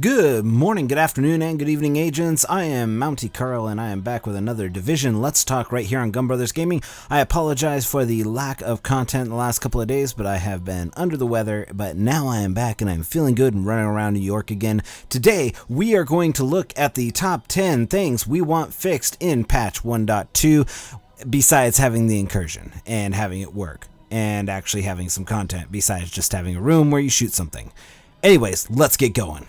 Good morning, good afternoon, and good evening, agents. I am Mounty Carl, and I am back with another Division Let's Talk right here on Gun Brothers Gaming. I apologize for the lack of content the last couple of days, but I have been under the weather, but now I am back and I'm feeling good and running around New York again. Today, we are going to look at the top 10 things we want fixed in patch 1.2, besides having the incursion and having it work, and actually having some content besides just having a room where you shoot something. Anyways, let's get going.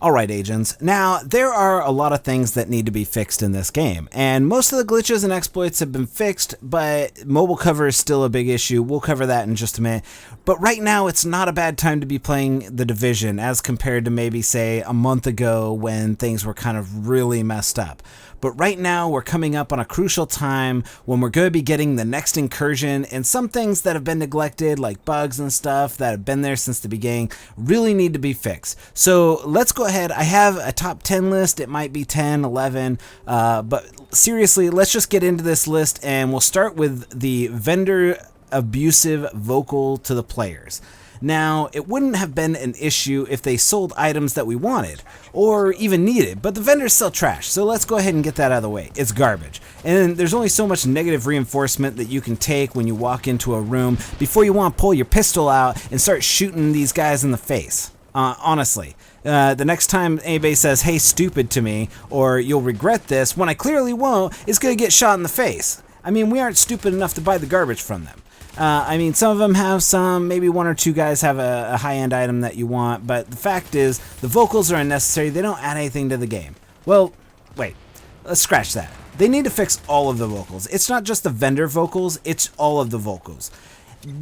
Alright, agents, now there are a lot of things that need to be fixed in this game, and most of the glitches and exploits have been fixed, but mobile cover is still a big issue. We'll cover that in just a minute. But right now, it's not a bad time to be playing The Division as compared to maybe, say, a month ago when things were kind of really messed up. But right now, we're coming up on a crucial time when we're going to be getting the next incursion, and some things that have been neglected, like bugs and stuff that have been there since the beginning, really need to be fixed. So let's go ahead. I have a top 10 list. It might be 10, 11, but seriously, let's just get into this list, and we'll start with the vendor abusive vocal to the players. Now, it wouldn't have been an issue if they sold items that we wanted, or even needed, but the vendors sell trash, so let's go ahead and get that out of the way. It's garbage. And there's only so much negative reinforcement that you can take when you walk into a room before you want to pull your pistol out and start shooting these guys in the face. Honestly. The next time anybody says, "Hey, stupid," to me, or "You'll regret this," when I clearly won't, is going to get shot in the face. I mean, we aren't stupid enough to buy the garbage from them. I mean, some of them have some, maybe one or two guys have a high-end item that you want, but the fact is, the vocals are unnecessary. They don't add anything to the game. Well, wait, let's scratch that. They need to fix all of the vocals. It's not just the vendor vocals, it's all of the vocals.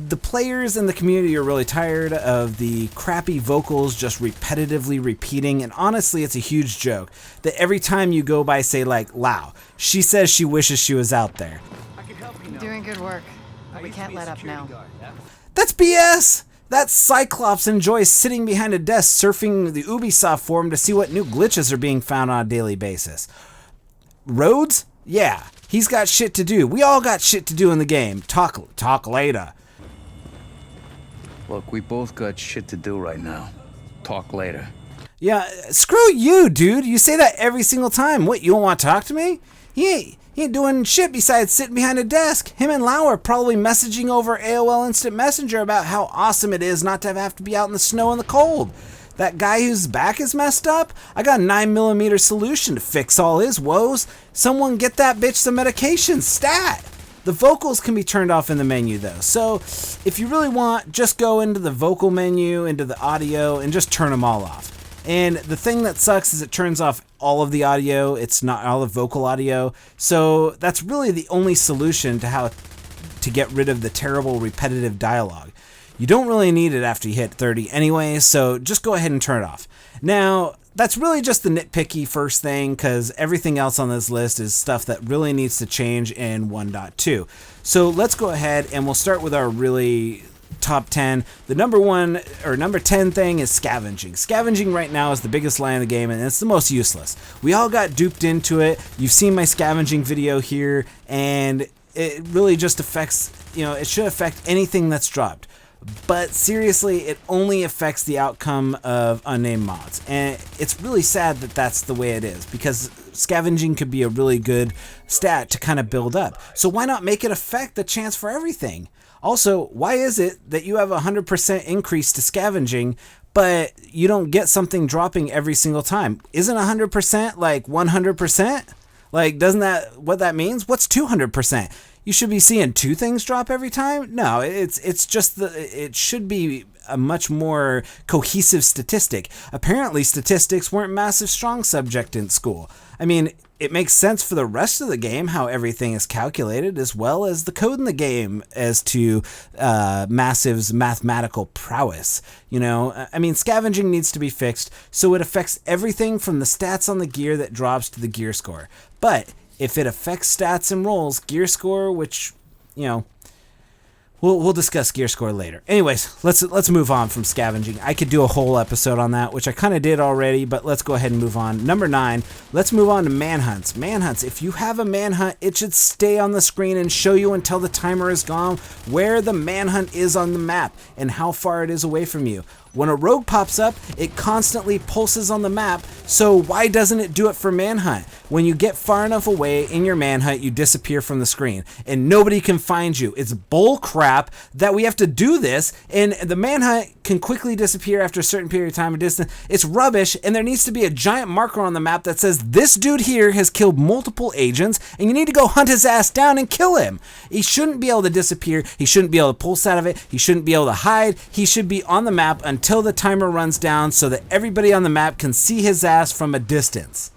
The players in the community are really tired of the crappy vocals just repetitively repeating, and honestly, it's a huge joke that every time you go by, say, like, "Lao, she says she wishes she was out there." Doing good work. We can't let up now. That's BS! That Cyclops enjoys sitting behind a desk surfing the Ubisoft forum to see what new glitches are being found on a daily basis. Rhodes? Yeah, he's got shit to do. We all got shit to do in the game. Talk later. Look, we both got shit to do right now. Talk later. Yeah, screw you, dude. You say that every single time. What, you don't want to talk to me? He ain't doing shit besides sitting behind a desk. Him and Lau are probably messaging over AOL Instant Messenger about how awesome it is not to have to be out in the snow and the cold. That guy whose back is messed up, I got a 9mm solution to fix all his woes. Someone get that bitch some medication, stat! The vocals can be turned off in the menu though, so if you really want, just go into the vocal menu, into the audio, and just turn them all off. And the thing that sucks is it turns off all of the audio. It's not all the vocal audio. So that's really the only solution to how to get rid of the terrible repetitive dialogue. You don't really need it after you hit 30 anyway, so just go ahead and turn it off. Now, that's really just the nitpicky first thing, because everything else on this list is stuff that really needs to change in 1.2. So let's go ahead and we'll start with our really top 10. The number 10 thing is scavenging. Scavenging right now is the biggest lie in the game, and it's the most useless. We all got duped into it. You've seen my scavenging video here, and it really just affects, it should affect anything that's dropped. But seriously, it only affects the outcome of unnamed mods. And it's really sad that that's the way it is, because scavenging could be a really good stat to kind of build up. So why not make it affect the chance for everything? Also, why is it that you have a 100% increase to scavenging, but you don't get something dropping every single time? Isn't 100% like 100%? Like, doesn't that what that means? What's 200%? You should be seeing two things drop every time? No, it's just it should be a much more cohesive statistic. Apparently, statistics weren't massive strong subject in school. I mean, it makes sense for the rest of the game how everything is calculated, as well as the code in the game as to Massive's mathematical prowess. I mean, scavenging needs to be fixed, so it affects everything from the stats on the gear that drops to the gear score. But if it affects stats and rolls, gear score, which, We'll discuss gear score later. Anyways, let's move on from scavenging. I could do a whole episode on that, which I kind of did already, but let's go ahead and move on. Number 9, let's move on to manhunts. Manhunts, if you have a manhunt, it should stay on the screen and show you until the timer is gone where the manhunt is on the map and how far it is away from you. When a rogue pops up, it constantly pulses on the map, so why doesn't it do it for manhunt? When you get far enough away in your manhunt, you disappear from the screen, and nobody can find you. It's bull crap that we have to do this, and the manhunt can quickly disappear after a certain period of time or distance. It's rubbish, and there needs to be a giant marker on the map that says, this dude here has killed multiple agents, and you need to go hunt his ass down and kill him. He shouldn't be able to disappear. He shouldn't be able to pulse out of it. He shouldn't be able to hide. He should be on the map until the timer runs down so that everybody on the map can see his ass from a distance.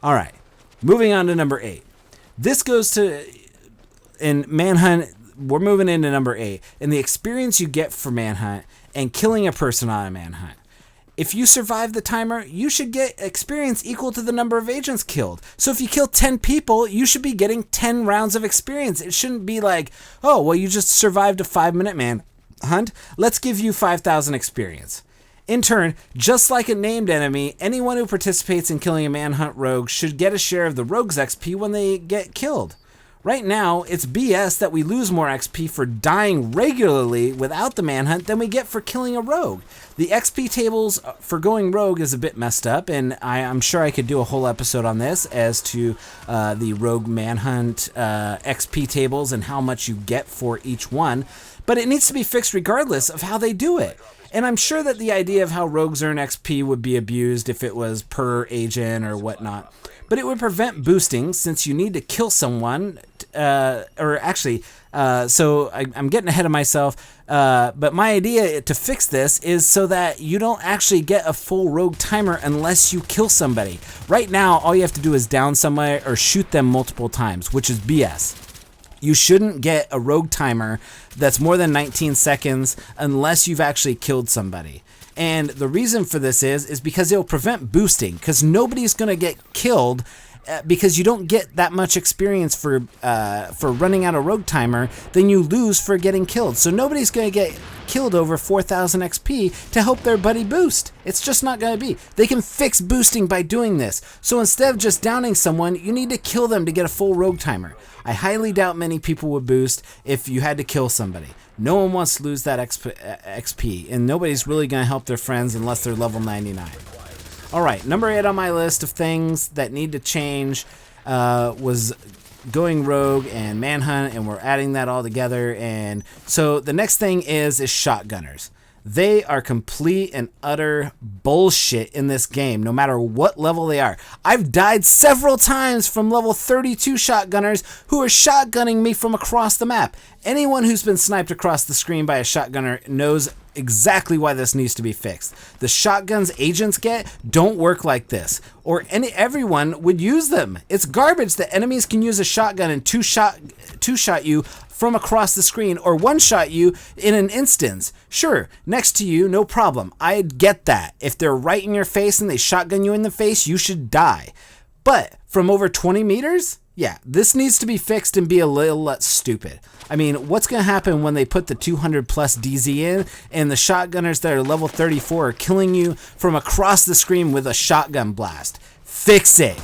All right, moving on to number 8. This goes to, in Manhunt, we're moving into number 8, and the experience you get for Manhunt and killing a person on a Manhunt. If you survive the timer, you should get experience equal to the number of agents killed. So if you kill 10 people, you should be getting 10 rounds of experience. It shouldn't be like, oh, well, you just survived a 5-minute manhunt. Let's give you 5,000 experience. In turn, just like a named enemy, anyone who participates in killing a manhunt rogue should get a share of the rogue's XP when they get killed. Right now, it's BS that we lose more XP for dying regularly without the manhunt than we get for killing a rogue. The XP tables for going rogue is a bit messed up, and I'm sure I could do a whole episode on this as to the rogue manhunt XP tables and how much you get for each one, but it needs to be fixed regardless of how they do it. And I'm sure that the idea of how rogues earn XP would be abused if it was per agent or whatnot. But it would prevent boosting since you need to kill someone, so I'm getting ahead of myself, but my idea to fix this is so that you don't actually get a full rogue timer unless you kill somebody. Right now, all you have to do is down somebody or shoot them multiple times, which is BS. You shouldn't get a rogue timer that's more than 19 seconds unless you've actually killed somebody. And the reason for this is because it will prevent boosting, because nobody's going to get killed because you don't get that much experience for running out a rogue timer than you lose for getting killed. So nobody's going to get killed over 4,000 XP to help their buddy boost. It's just not going to be. They can fix boosting by doing this. So instead of just downing someone, you need to kill them to get a full rogue timer. I highly doubt many people would boost if you had to kill somebody. No one wants to lose that XP, and nobody's really going to help their friends unless they're level 99. Alright, number 8 on my list of things that need to change was going rogue and manhunt, and we're adding that all together. And so the next thing is shotgunners. They are complete and utter bullshit in this game, no matter what level they are. I've died several times from level 32 shotgunners who are shotgunning me from across the map. Anyone who's been sniped across the screen by a shotgunner knows exactly why this needs to be fixed. The shotguns agents get don't work like this, or everyone would use them. It's garbage that enemies can use a shotgun and two-shot you from across the screen, or one-shot you in an instance. Sure, next to you, no problem. I get that. If they're right in your face and they shotgun you in the face, you should die. But from over 20 meters? Yeah, this needs to be fixed and be a little less stupid. I mean, what's going to happen when they put the 200 plus DZ in and the shotgunners that are level 34 are killing you from across the screen with a shotgun blast? Fix it.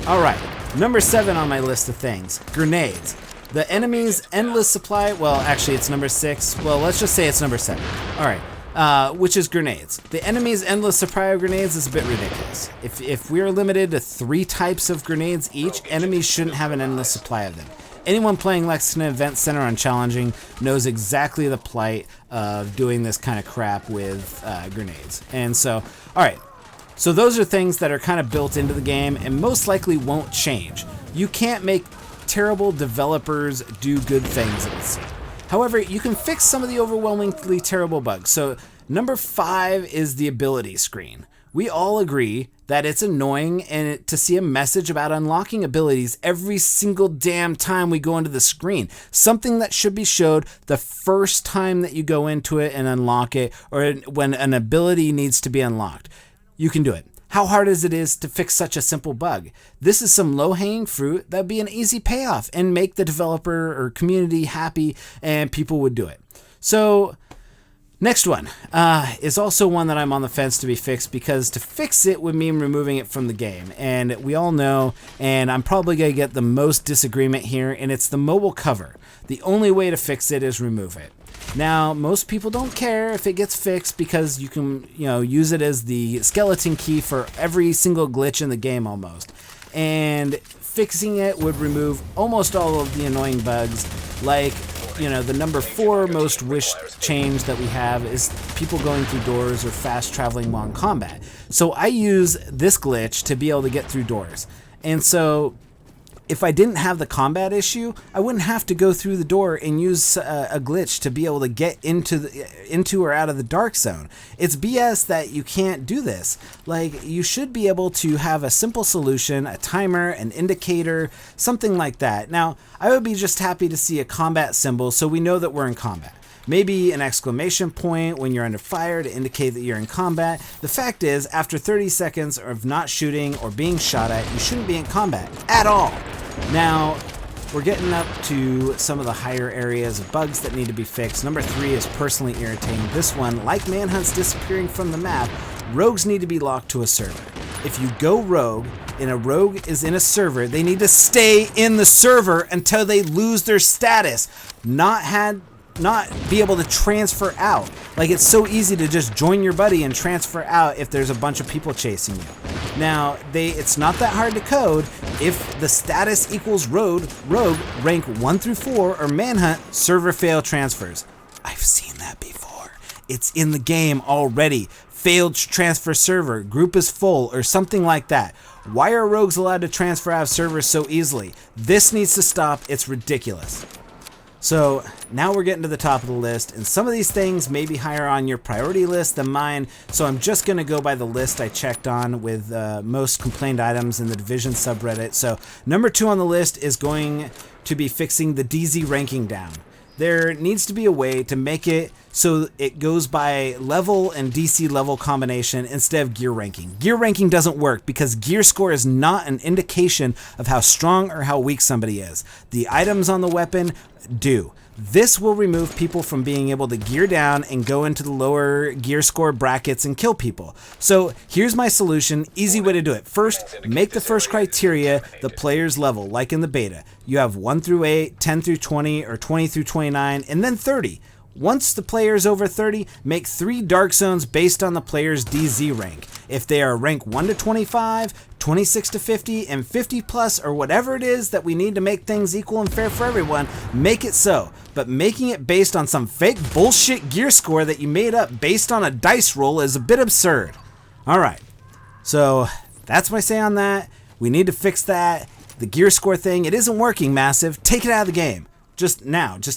All right, number 7 on my list of things, grenades. The enemy's endless supply, well, actually it's number 6. Well, let's just say it's number 7. All right, which is grenades. The enemy's endless supply of grenades is a bit ridiculous. If we're limited to 3 types of grenades each, enemies shouldn't have an endless supply of them. Anyone playing Lexington Event Center on Challenging knows exactly the plight of doing this kind of crap with grenades. And so, all right, so those are things that are kind of built into the game and most likely won't change. You can't make terrible developers do good things, it would seem. However, you can fix some of the overwhelmingly terrible bugs. So number 5 is the ability screen. We all agree that it's annoying and to see a message about unlocking abilities every single damn time we go into the screen. Something that should be showed the first time that you go into it and unlock it, or when an ability needs to be unlocked. You can do it. how hard is it to fix such a simple bug? This is some low-hanging fruit that'd be an easy payoff and make the developer or community happy, and people would do it. So next one is also one that I'm on the fence to be fixed, because to fix it would mean removing it from the game. And we all know, and I'm probably going to get the most disagreement here, and it's the mobile cover. The only way to fix it is remove it. Now, most people don't care if it gets fixed, because you can, use it as the skeleton key for every single glitch in the game almost. And fixing it would remove almost all of the annoying bugs, like the number 4 most wished change that we have is people going through doors or fast traveling while in combat. So I use this glitch to be able to get through doors. And so if I didn't have the combat issue, I wouldn't have to go through the door and use a glitch to be able to get into or out of the dark zone. It's BS that you can't do this. Like, you should be able to have a simple solution, a timer, an indicator, something like that. Now, I would be just happy to see a combat symbol so we know that we're in combat. Maybe an exclamation point when you're under fire to indicate that you're in combat. The fact is, after 30 seconds of not shooting or being shot at, you shouldn't be in combat at all. Now, we're getting up to some of the higher areas of bugs that need to be fixed. Number 3 is personally irritating. This one, like Manhunt's disappearing from the map, rogues need to be locked to a server. If you go rogue, and a rogue is in a server, they need to stay in the server until they lose their status, not be able to transfer out. Like, it's so easy to just join your buddy and transfer out if there's a bunch of people chasing you. Now, it's not that hard to code. If the status equals rogue, rank 1 through 4, or manhunt, server fail transfers. I've seen that before. It's in the game already. Failed transfer server, group is full, or something like that. Why are rogues allowed to transfer out of servers so easily? This needs to stop. It's ridiculous. So now we're getting to the top of the list, and some of these things may be higher on your priority list than mine, so I'm just going to go by the list I checked on with most complained items in the Division subreddit. So number 2 on the list is going to be fixing the DZ ranking down. There needs to be a way to make it so it goes by level and DC level combination instead of gear ranking. Gear ranking doesn't work because gear score is not an indication of how strong or how weak somebody is. The items on the weapon do. This will remove people from being able to gear down and go into the lower gear score brackets and kill people. So here's my solution, easy way to do it. First, make the first criteria the player's level, like in the beta. You have 1 through 8, 10 through 20, or 20 through 29, and then 30. Once the player is over 30, make 3 dark zones based on the player's DZ rank. If they are rank 1 to 25, 26 to 50, and 50 plus, or whatever it is that we need to make things equal and fair for everyone, make it so. But making it based on some fake bullshit gear score that you made up based on a dice roll is a bit absurd. Alright, so that's my say on that. We need to fix that. The gear score thing, it isn't working, Massive. Take it out of the game. Just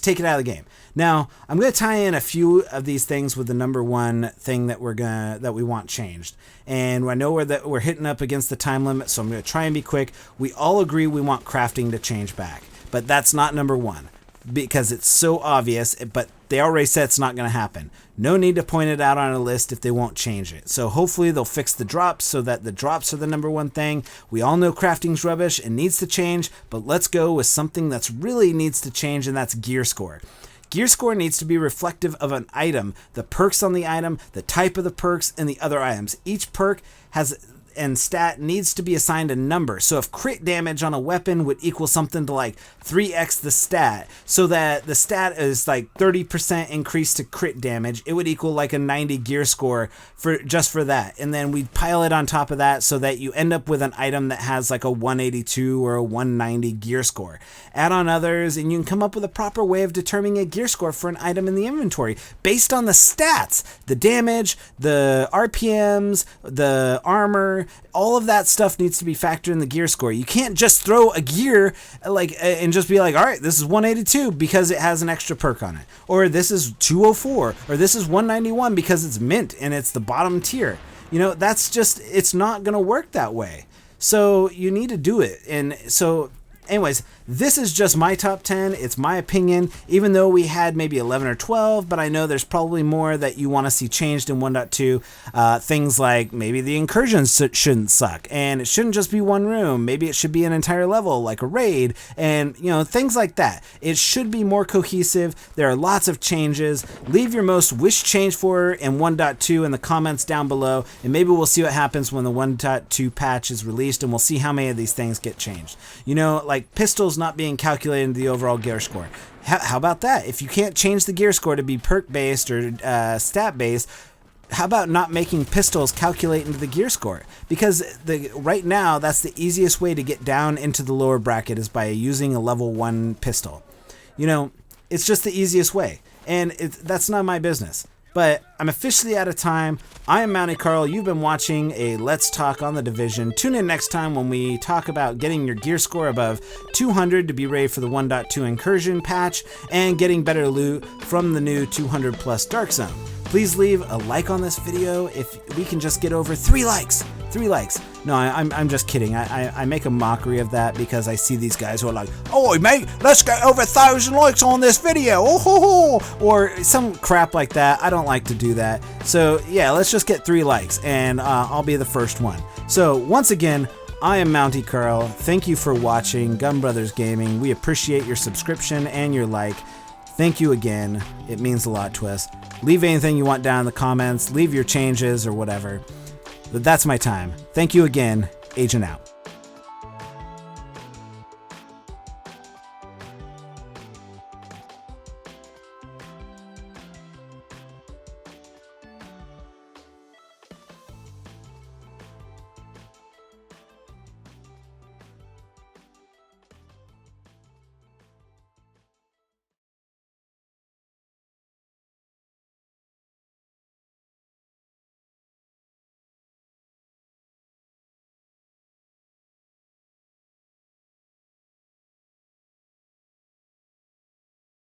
take it out of the game. Now, I'm going to tie in a few of these things with the number 1 thing that we want changed. And I know we're hitting up against the time limit, so I'm going to try and be quick. We all agree we want crafting to change back, but that's not number 1 because it's so obvious, but they already said it's not going to happen. No need to point it out on a list if they won't change it. So hopefully they'll fix the drops so that the drops are the number 1 thing. We all know crafting's rubbish and needs to change, but let's go with something that's really needs to change, and that's gear score. Gear score needs to be reflective of an item, the perks on the item, the type of the perks, and the other items. Each perk and stat needs to be assigned a number. So if crit damage on a weapon would equal something to like 3x the stat, so that the stat is like 30% increase to crit damage, it would equal like a 90 gear score for that. And then we'd pile it on top of that so that you end up with an item that has like a 182 or a 190 gear score. Add on others and you can come up with a proper way of determining a gear score for an item in the inventory based on the stats, the damage, the RPMs, the armor. All of that stuff needs to be factored in the gear score. You can't just throw a gear and just be like, all right, this is 182 because it has an extra perk on it, or this is 204, or this is 191 because it's mint and it's the bottom tier. That's just, it's not going to work that way. So you need to do it. And so anyways, this is just my top 10. It's my opinion, even though we had maybe 11 or 12, but I know there's probably more that you want to see changed in 1.2. Things like maybe the incursions shouldn't suck, and it shouldn't just be one room. Maybe it should be an entire level, like a raid, and things like that. It should be more cohesive. There are lots of changes. Leave your most wished change for in 1.2 in the comments down below, and maybe we'll see what happens when the 1.2 patch is released, and we'll see how many of these things get changed. Like pistols not being calculated into the overall gear score. How about that? If you can't change the gear score to be perk based or stat based, how about not making pistols calculate into the gear score? Because right now, that's the easiest way to get down into the lower bracket is by using a level 1 pistol. It's just the easiest way, and that's not my business. But I'm officially out of time. I am Mounty Carl. You've been watching a Let's Talk on The Division. Tune in next time when we talk about getting your gear score above 200 to be ready for the 1.2 Incursion patch and getting better loot from the new 200 plus Dark Zone. Please leave a like on this video if we can just get over 3 likes. 3 likes. No, I'm just kidding. I make a mockery of that because I see these guys who are like, "Oh, mate, let's get over 1,000 likes on this video." Oh, ho, ho. Or some crap like that. I don't like to do that. So yeah, let's just get 3 likes and I'll be the first one. So once again, I am Mounty Carl. Thank you for watching Gun Brothers Gaming. We appreciate your subscription and your like. Thank you again. It means a lot to us. Leave anything you want down in the comments. Leave your changes or whatever. But that's my time. Thank you again. Agent out.